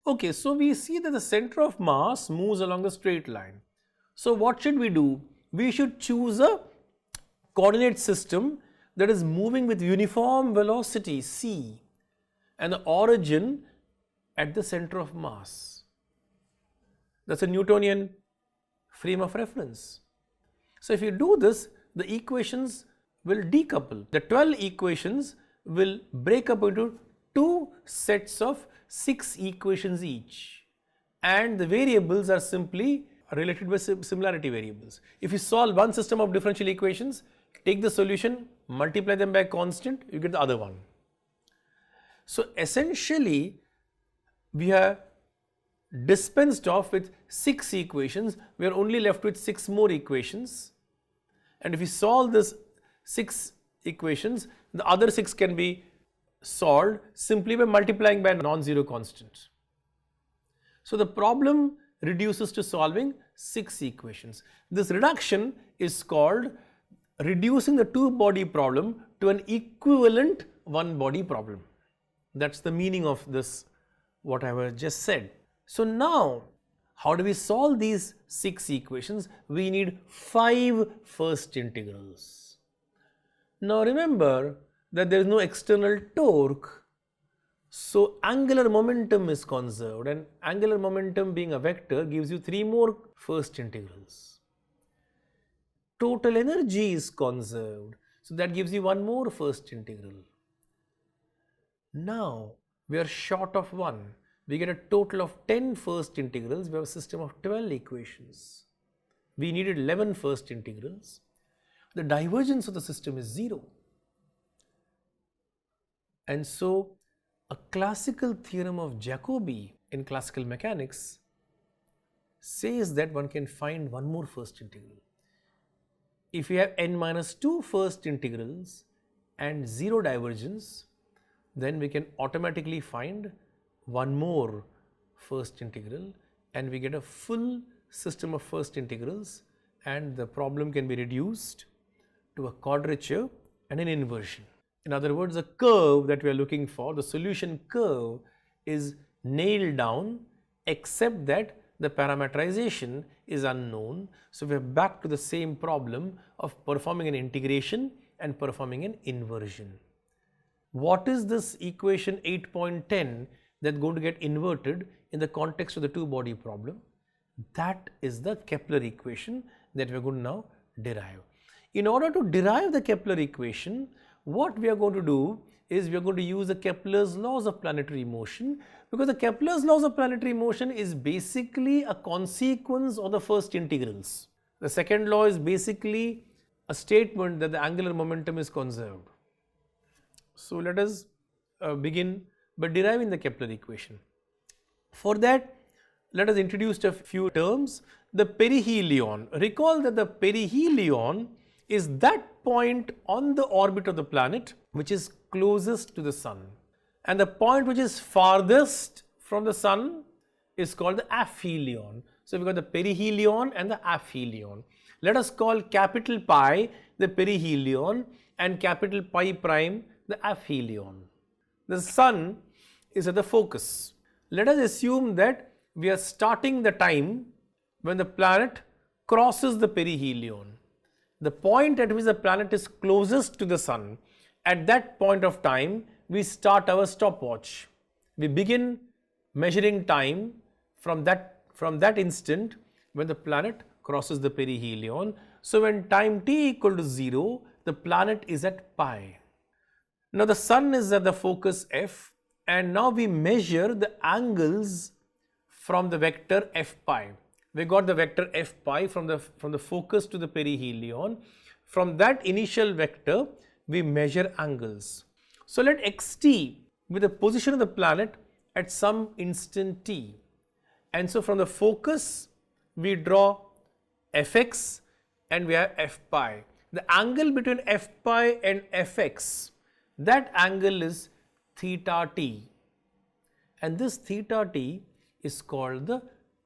Okay, so we see that the center of mass moves along a straight line. So what should we do? We should choose a coordinate system that is moving with uniform velocity c and the origin at the center of mass. That's a Newtonian frame of reference. So if you do this, the equations will decouple. The 12 equations will break up into two sets of 6 equations each, and the variables are simply related by similarity variables. If you solve one system of differential equations, take the solution, multiply them by a constant, you get the other one. So essentially we have dispensed off with 6 equations, we are only left with 6 more equations, and if we solve this 6 equations, the other 6 can be solved simply by multiplying by a non-zero constant. So the problem reduces to solving 6 equations. This reduction is called reducing the two-body problem to an equivalent one-body problem. That's the meaning of this, what I have just said. So now, how do we solve these 6 equations? We need 5 first integrals. Now remember that there is no external torque, so angular momentum is conserved, and angular momentum being a vector gives you 3 more first integrals. Total energy is conserved, so that gives you 1 more first integral. Now we are short of 1. We get a total of 10 first integrals. We have a system of 12 equations. We needed 11 first integrals. The divergence of the system is 0. And so a classical theorem of Jacobi in classical mechanics says that one can find 1 more first integral. If we have n minus 2 first integrals and 0 divergence, then we can automatically find 1 more first integral, and we get a full system of first integrals, and the problem can be reduced to a quadrature and an inversion. In other words, the curve that we are looking for, the solution curve, is nailed down, except that the parameterization is unknown. So we are back to the same problem of performing an integration and performing an inversion. What is this equation 8.10 that's going to get inverted in the context of the two-body problem? That is the Kepler equation that we are going to now derive. In order to derive the Kepler equation, what we are going to do is we are going to use the Kepler's laws of planetary motion, because the Kepler's laws of planetary motion is basically a consequence of the first integrals. The second law is basically a statement that the angular momentum is conserved. So let us begin by deriving the Kepler equation. For that, let us introduce a few terms. The perihelion. Recall that the perihelion is that point on the orbit of the planet which is closest to the sun, and the point which is farthest from the sun is called the aphelion. So we got the perihelion and the aphelion. Let us call capital pi the perihelion and capital pi prime the aphelion. The sun is at the focus. Let us assume that we are starting the time when the planet crosses the perihelion. The point at which the planet is closest to the sun, at that point of time we start our stopwatch. We begin measuring time from that instant when the planet crosses the perihelion. So when time t equal to 0, the planet is at pi. Now the sun is at the focus f, and now we measure the angles from the vector f pi. We got the vector f pi from the focus to the perihelion. From that initial vector we measure angles. So let xt be the position of the planet at some instant t, and so from the focus we draw fx and we have f pi. The angle between f pi and fx, that angle is theta t, and this theta t is called the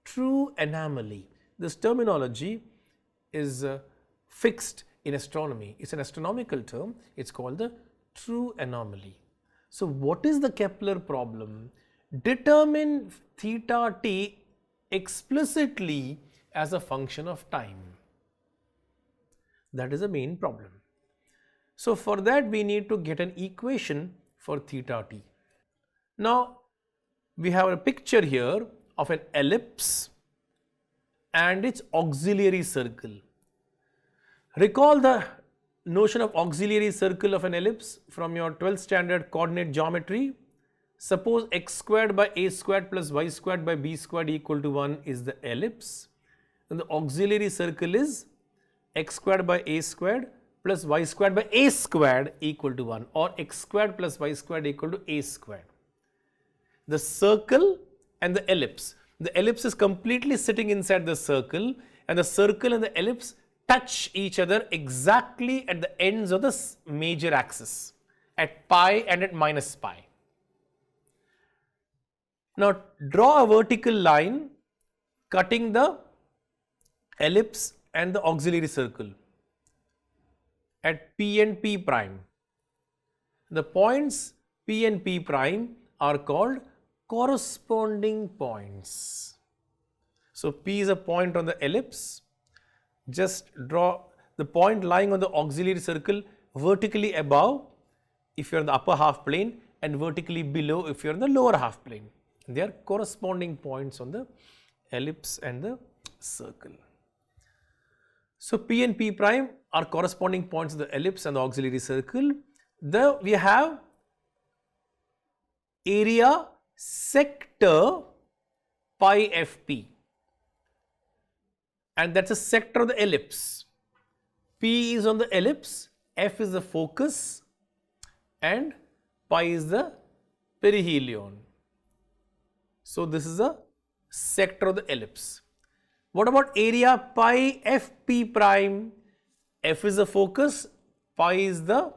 true anomaly. This terminology is fixed in astronomy. It's an astronomical term. It's called the true anomaly. So what is the Kepler problem? determine theta t explicitly as a function of time. That is the main problem. So for that we need to get an equation for theta t. Now we have a picture here of an ellipse and its auxiliary circle. Recall the notion of auxiliary circle of an ellipse from your 12th standard coordinate geometry. Suppose x squared by a squared plus y squared by b squared equal to 1 is the ellipse. And the auxiliary circle is x squared by a squared plus y squared by a squared equal to 1, or x squared plus y squared equal to a squared. The circle and the ellipse. The ellipse is completely sitting inside the circle, and the circle and the ellipse touch each other exactly at the ends of the major axis, at pi and at minus pi. Now draw a vertical line cutting the ellipse and the auxiliary circle at P and P prime. The points P and P prime are called corresponding points. So P is a point on the ellipse. Just draw the point lying on the auxiliary circle vertically above if you are in the upper half plane, and vertically below if you are in the lower half plane. They are corresponding points on the ellipse and the circle. So P and P prime are corresponding points of the ellipse and the auxiliary circle. We have area sector pi fp, and that's a sector of the ellipse. P is on the ellipse, f is the focus, and pi is the perihelion. So this is a sector of the ellipse. What about area pi fp prime? F is the focus, pi is the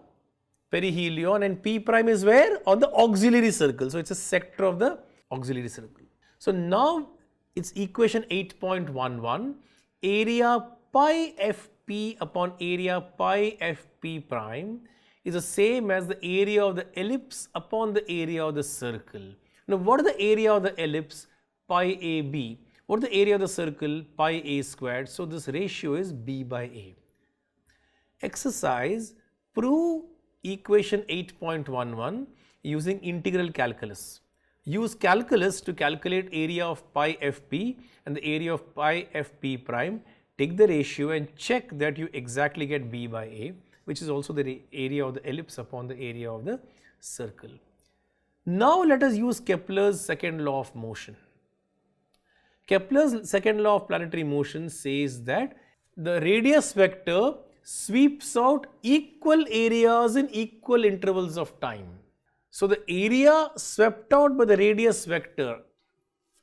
perihelion, and P prime is where? On the auxiliary circle. So it's a sector of the auxiliary circle. So now it's equation 8.11. Area pi fp upon area pi fp prime is the same as the area of the ellipse upon the area of the circle. Now what is the area of the ellipse? Pi ab. What is the area of the circle? Pi a squared. So this ratio is b by a. Exercise: prove equation 8.11 using integral calculus. Use calculus to calculate area of pi fp and the area of pi fp prime. Take the ratio and check that you exactly get b by a, which is also the area of the ellipse upon the area of the circle. Now let us use Kepler's second law of motion. Kepler's second law of planetary motion says that the radius vector sweeps out equal areas in equal intervals of time. So the area swept out by the radius vector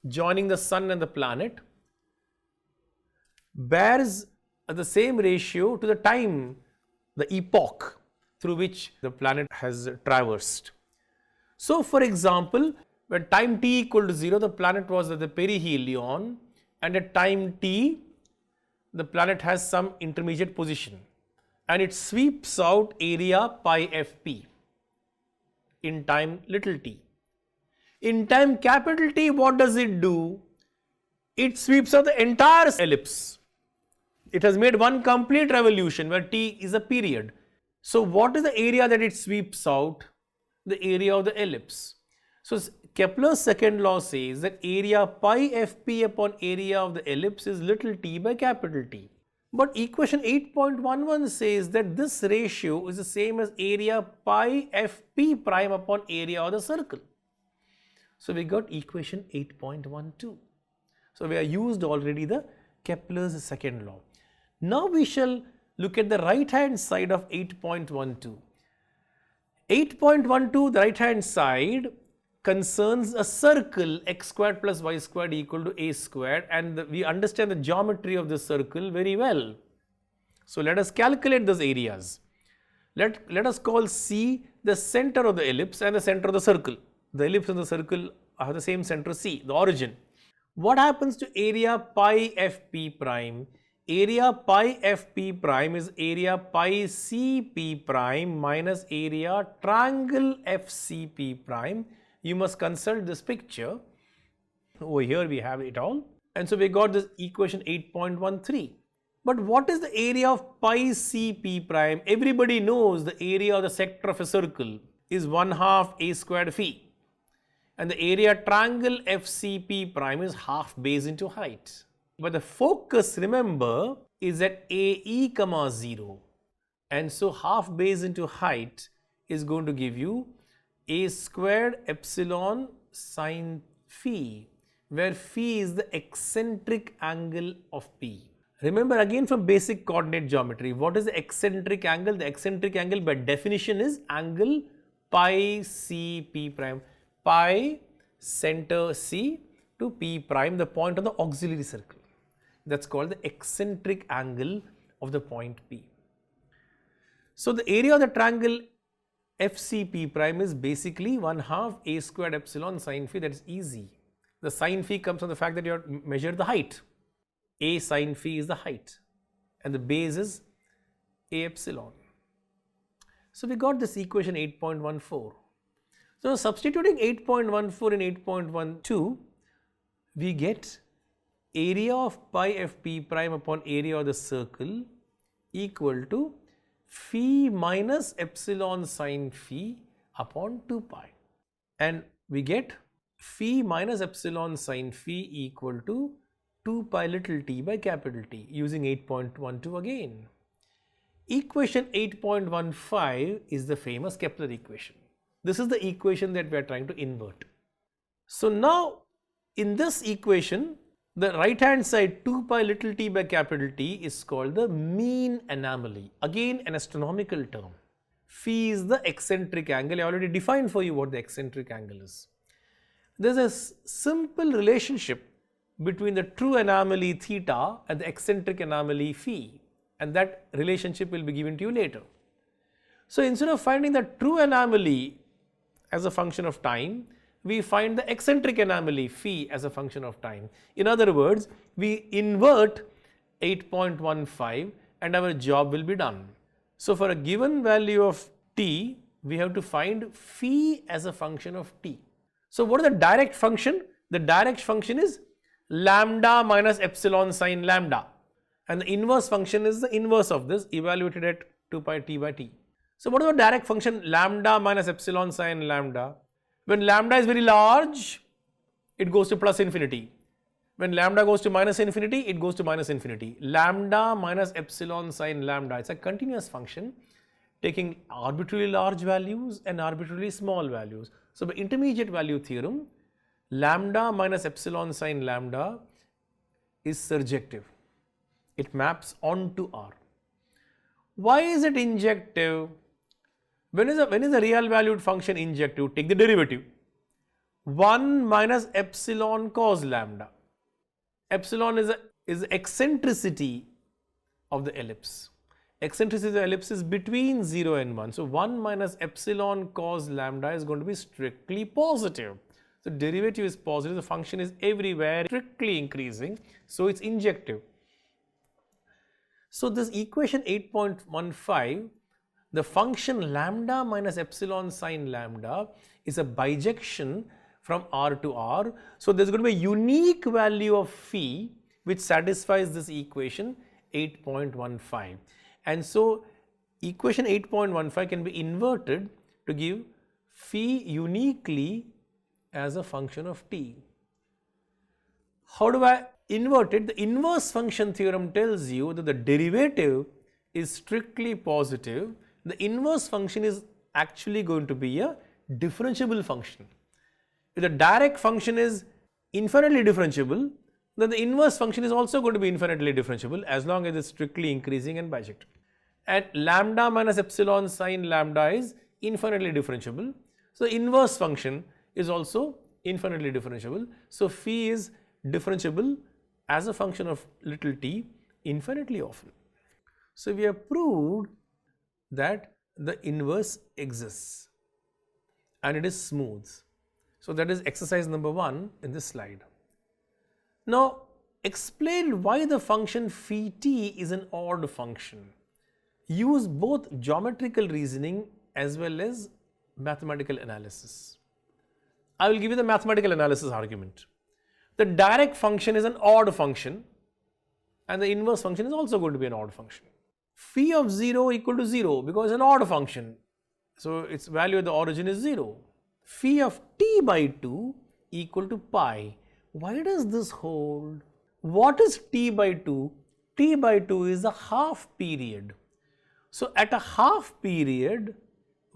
joining the sun and the planet bears the same ratio to the time, the epoch through which the planet has traversed. So for example, when time t equal to 0, the planet was at the perihelion, and at time t, the planet has some intermediate position, and it sweeps out area pi fp in time little t. In time capital T, what does it do? It sweeps out the entire ellipse. It has made one complete revolution where t is a period. So what is the area that it sweeps out? The area of the ellipse. So Kepler's second law says that area pi fp upon area of the ellipse is little t by capital T. But equation 8.11 says that this ratio is the same as area pi fp prime upon area of the circle. So we got equation 8.12. So we have used already the Kepler's second law. Now we shall look at the right hand side of 8.12. 8.12, the right hand side concerns a circle x squared plus y squared equal to a squared, and we understand the geometry of the circle very well. So let us calculate those areas. Let us call C the center of the ellipse and the center of the circle. The ellipse and the circle have the same center C, the origin. What happens to area pi fp prime? Area pi fp prime is area pi cp prime minus area triangle fcp prime, you must consult this picture. Over here we have it all. And so we got this equation 8.13. But what is the area of pi c p prime? Everybody knows the area of the sector of a circle is 1/2 a squared phi. And the area triangle FCP prime is half base into height. But the focus, remember, is at AE comma 0. And so half base into height is going to give you a squared epsilon sine phi, where phi is the eccentric angle of P. Remember again from basic coordinate geometry, what is the eccentric angle? The eccentric angle by definition is angle pi c p prime. Pi center C to P prime, the point on the auxiliary circle. That's called the eccentric angle of the point P. So the area of the triangle FCP prime is basically 1/2 a squared epsilon sine phi. That is easy. The sine phi comes from the fact that you have measured the height. A sine phi is the height and the base is a epsilon. So we got this equation 8.14. So substituting 8.14 and 8.12, we get area of pi fp prime upon area of the circle equal to phi minus epsilon sine phi upon 2 pi. And we get phi minus epsilon sine phi equal to 2 pi little t by capital T, using 8.12 again. Equation 8.15 is the famous Kepler equation. This is the equation that we are trying to invert. So now in this equation, the right hand side 2 pi little t by capital T is called the mean anomaly. Again an astronomical term. Phi is the eccentric angle. I already defined for you what the eccentric angle is. There is a simple relationship between the true anomaly theta and the eccentric anomaly phi, and that relationship will be given to you later. So instead of finding the true anomaly as a function of time, we find the eccentric anomaly phi as a function of time. In other words, we invert 8.15 and our job will be done. So for a given value of t, we have to find phi as a function of t. So what is the direct function? The direct function is lambda minus epsilon sine lambda, and the inverse function is the inverse of this, evaluated at 2 pi t by t. So what is the direct function? Lambda minus epsilon sine lambda. When lambda is very large, it goes to plus infinity. When lambda goes to minus infinity, it goes to minus infinity. Lambda minus epsilon sine lambda, it's a continuous function taking arbitrarily large values and arbitrarily small values. So by intermediate value theorem, lambda minus epsilon sine lambda is surjective. It maps onto R. Why is it injective? When is a real valued function injective? Take the derivative. 1 minus epsilon cos lambda. Epsilon is the eccentricity of the ellipse. Eccentricity of the ellipse is between 0 and 1. So 1 minus epsilon cos lambda is going to be strictly positive. So derivative is positive, the function is everywhere strictly increasing, so it's injective. So this equation 8.15, the function lambda minus epsilon sine lambda is a bijection from R to R. So there's going to be a unique value of phi which satisfies this equation 8.15. And so equation 8.15 can be inverted to give phi uniquely as a function of t. How do I invert it? The inverse function theorem tells you that the derivative is strictly positive. The inverse function is actually going to be a differentiable function. If the direct function is infinitely differentiable, then the inverse function is also going to be infinitely differentiable as long as it's strictly increasing and bijective. And lambda minus epsilon sine lambda is infinitely differentiable. So the inverse function is also infinitely differentiable. So phi is differentiable as a function of little t infinitely often. So we have proved that the inverse exists and it is smooth. So that is exercise number 1 in this slide. Now explain why the function phi t is an odd function. Use both geometrical reasoning as well as mathematical analysis. I will give you the mathematical analysis argument. The direct function is an odd function and the inverse function is also going to be an odd function. Phi of 0 equal to 0 because it's an odd function. So its value at the origin is 0. Phi of t by 2 equal to pi. Why does this hold? What is t by 2? T by 2 is a half period. So at a half period,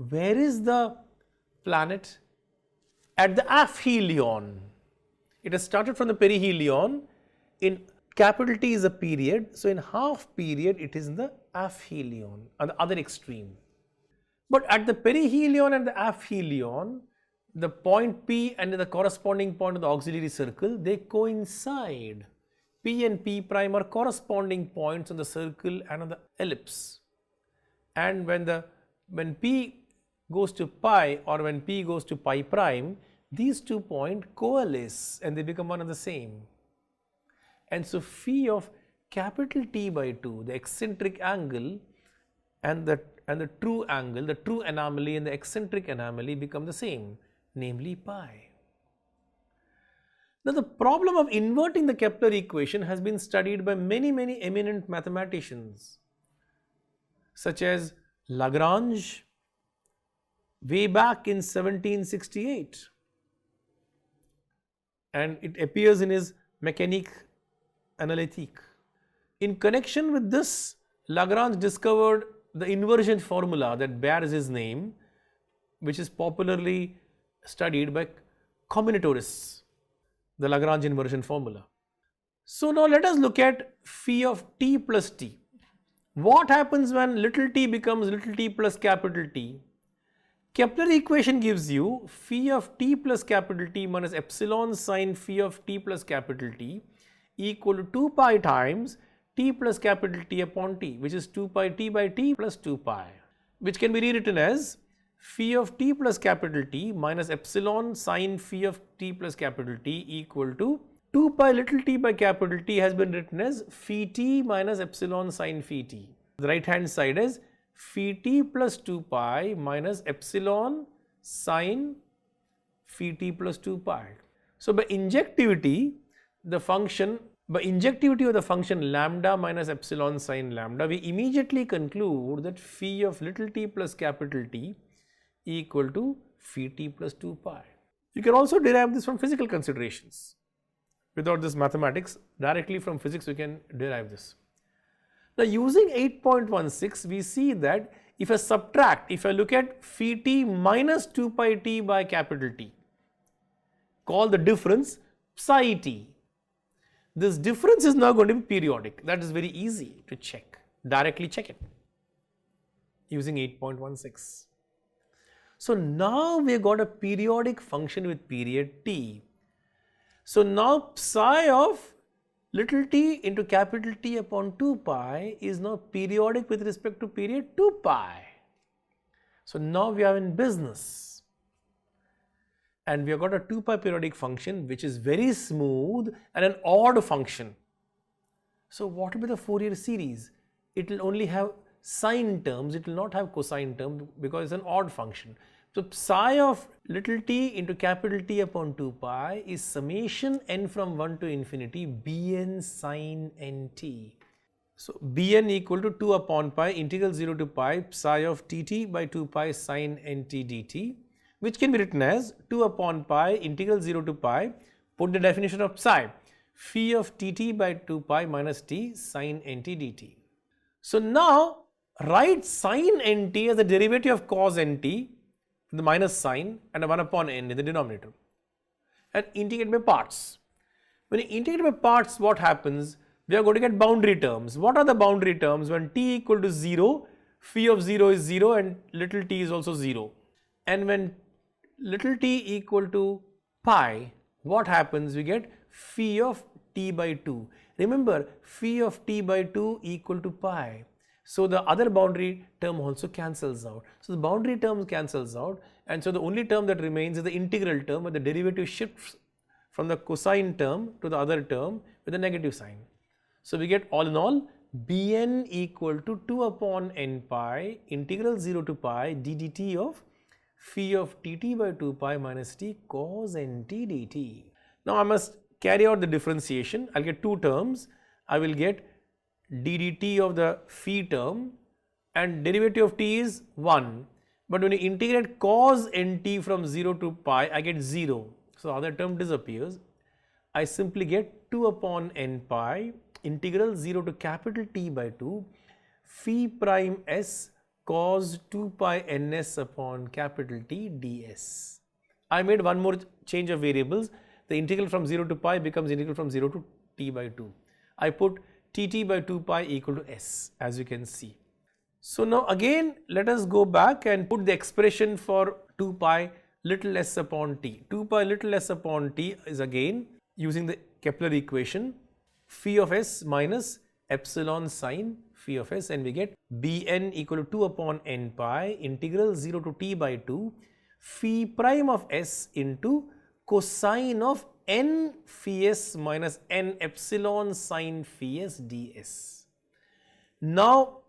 where is the planet? At the aphelion. It has started from the perihelion. In capital T is a period. So in half period, it is in the aphelion, on the other extreme. But at the perihelion and the aphelion, the point P and the corresponding point of the auxiliary circle, they coincide. P and P prime are corresponding points on the circle and on the ellipse. And when P goes to pi or when P goes to pi prime, these 2 points coalesce and they become one and the same. And so phi of capital T by 2, the eccentric angle and the true angle, the true anomaly and the eccentric anomaly become the same, namely pi. Now the problem of inverting the Kepler equation has been studied by many eminent mathematicians such as Lagrange way back in 1768, and it appears in his Mécanique analytique. In connection with this, Lagrange discovered the inversion formula that bears his name, which is popularly studied by combinatorists, the Lagrange inversion formula. So now let us look at phi of t plus t. What happens when little t becomes little t plus capital T? Kepler equation gives you phi of t plus capital T minus epsilon sine phi of t plus capital T equal to 2 pi times t plus capital T upon t, which is 2 pi t by t plus 2 pi, which can be rewritten as phi of t plus capital T minus epsilon sine phi of t plus capital T equal to 2 pi little t by capital T has been written as phi t minus epsilon sine phi t. The right hand side is phi t plus 2 pi minus epsilon sine phi t plus 2 pi. So by injectivity of the function lambda minus epsilon sine lambda, we immediately conclude that phi of little t plus capital T equal to phi t plus 2 pi. You can also derive this from physical considerations. Without this mathematics, directly from physics we can derive this. Now using 8.16, we see that if I look at phi t minus 2 pi t by capital T, call the difference psi t. This difference is now going to be periodic. That is very easy to check. Directly check it using 8.16. So now we have got a periodic function with period t. So now psi of little t into capital T upon 2 pi is now periodic with respect to period 2 pi. So now we are in business. And we have got a 2 pi periodic function which is very smooth and an odd function. So what will be the Fourier series? It will only have sine terms, it will not have cosine terms because it's an odd function. So psi of little t into capital T upon 2 pi is summation n from 1 to infinity bn sine nt. So bn equal to 2 upon pi integral 0 to pi psi of tt by 2 pi sine nt dt, which can be written as 2 upon pi integral 0 to pi, put the definition of psi, phi of tt by 2 pi minus t sine nt dt. So now write sine nt as the derivative of cos nt, the minus sign and a 1 upon n in the denominator, and integrate by parts. When you integrate by parts, what happens? We are going to get boundary terms. What are the boundary terms? When t equal to 0, phi of 0 is 0 and little t is also 0. And when little t equal to pi, what happens? We get phi of t by 2. Remember, phi of t by 2 equal to pi. So the other boundary term also cancels out. So the boundary term cancels out, and so the only term that remains is the integral term, where the derivative shifts from the cosine term to the other term with a negative sign. So we get all in all bn equal to 2 upon n pi integral 0 to pi ddt of phi of tt by 2 pi minus t cos nt dt. Now I must carry out the differentiation. I'll get two terms. I will get ddt of the phi term, and derivative of t is 1. But when you integrate cos nt from 0 to pi, I get 0. So the other term disappears. I simply get 2 upon n pi integral 0 to capital T by 2 phi prime s cos 2 pi ns upon capital T ds. I made one more change of variables. The integral from 0 to pi becomes integral from 0 to t by 2. I put tt by 2 pi equal to s, as you can see. So now again let us go back and put the expression for 2 pi little s upon t. 2 pi little s upon t is again using the Kepler equation, phi of s minus epsilon sine phi of s, and we get bn equal to 2 upon n pi integral 0 to t by 2 phi prime of s into cosine of n phi s minus n epsilon sine phi s ds. Now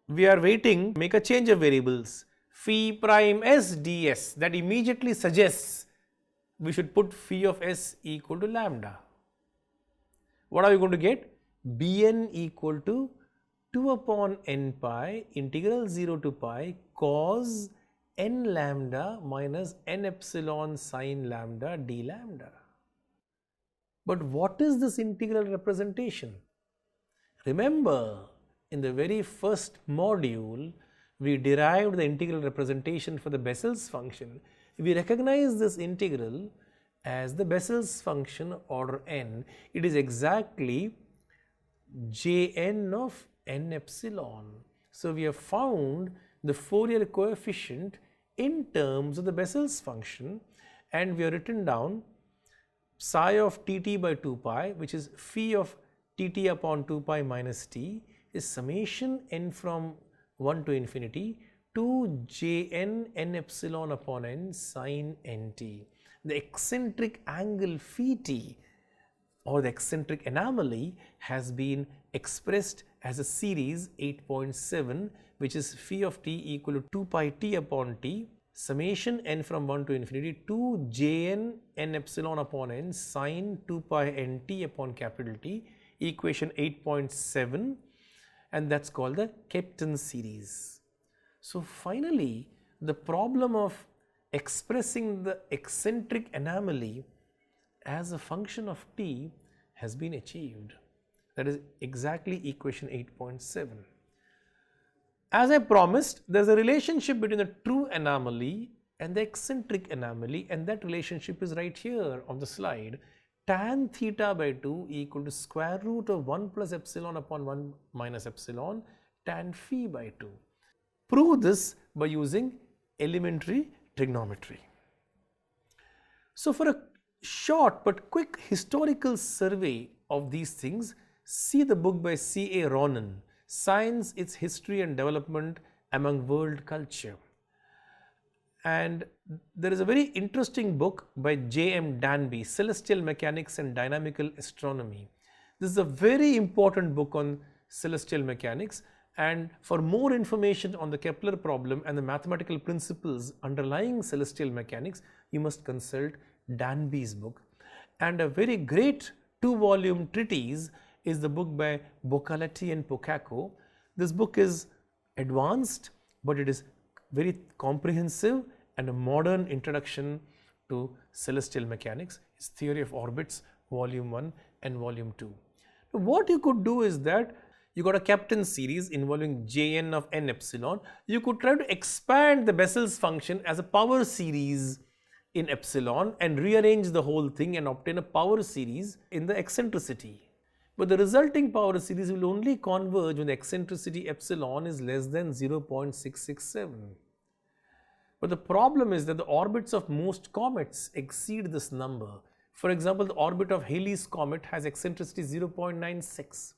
we are waiting to make a change of variables, phi prime s ds. That immediately suggests we should put phi of s equal to lambda. What are we going to get? Bn equal to 2 upon n pi integral 0 to pi cos n lambda minus n epsilon sine lambda d lambda. But what is this integral representation? Remember, in the very first module, we derived the integral representation for the Bessel's function. We recognize this integral as the Bessel's function order n. It is exactly Jn of n epsilon. So we have found the Fourier coefficient in terms of the Bessel's function, and we have written down psi of tt by 2 pi, which is phi of tt upon 2 pi minus t, is summation n from 1 to infinity to Jn n epsilon upon n sine nt. The eccentric angle phi t, or the eccentric anomaly, has been expressed as a series 8.7, which is phi of t equal to 2 pi t upon t summation n from 1 to infinity to Jn n epsilon upon n sine 2 pi nt upon capital T, equation 8.7, and that's called the Kepler series. So finally, the problem of expressing the eccentric anomaly as a function of t has been achieved. That is exactly equation 8.7. As I promised, there is a relationship between the true anomaly and the eccentric anomaly, and that relationship is right here on the slide. Tan theta by 2 equal to square root of 1 plus epsilon upon 1 minus epsilon tan phi by 2. Prove this by using elementary trigonometry. So for a short but quick historical survey of these things, see the book by C.A. Ronan, Science, Its History and Development Among World Culture. And there is a very interesting book by J.M. Danby, Celestial Mechanics and Dynamical Astronomy. This is a very important book on celestial mechanics, and for more information on the Kepler problem and the mathematical principles underlying celestial mechanics, you must consult Danby's book. And a very great 2-volume treatise is the book by Boccaletti and Pocacco. This book is advanced, but it is very comprehensive and a modern introduction to celestial mechanics. It's Theory of Orbits, Volume 1 and Volume 2. Now, what you could do is that you got a Kepler series involving Jn of n epsilon. You could try to expand the Bessel's function as a power series in epsilon and rearrange the whole thing and obtain a power series in the eccentricity. But the resulting power series will only converge when the eccentricity epsilon is less than 0.667. But the problem is that the orbits of most comets exceed this number. For example, the orbit of Halley's comet has eccentricity 0.96.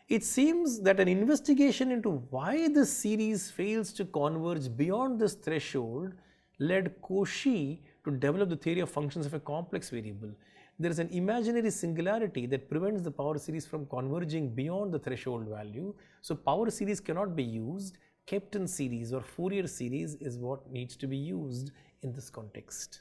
It seems that an investigation into why this series fails to converge beyond this threshold led Cauchy to develop the theory of functions of a complex variable. There is an imaginary singularity that prevents the power series from converging beyond the threshold value. So power series cannot be used. Kepler series or Fourier series is what needs to be used in this context.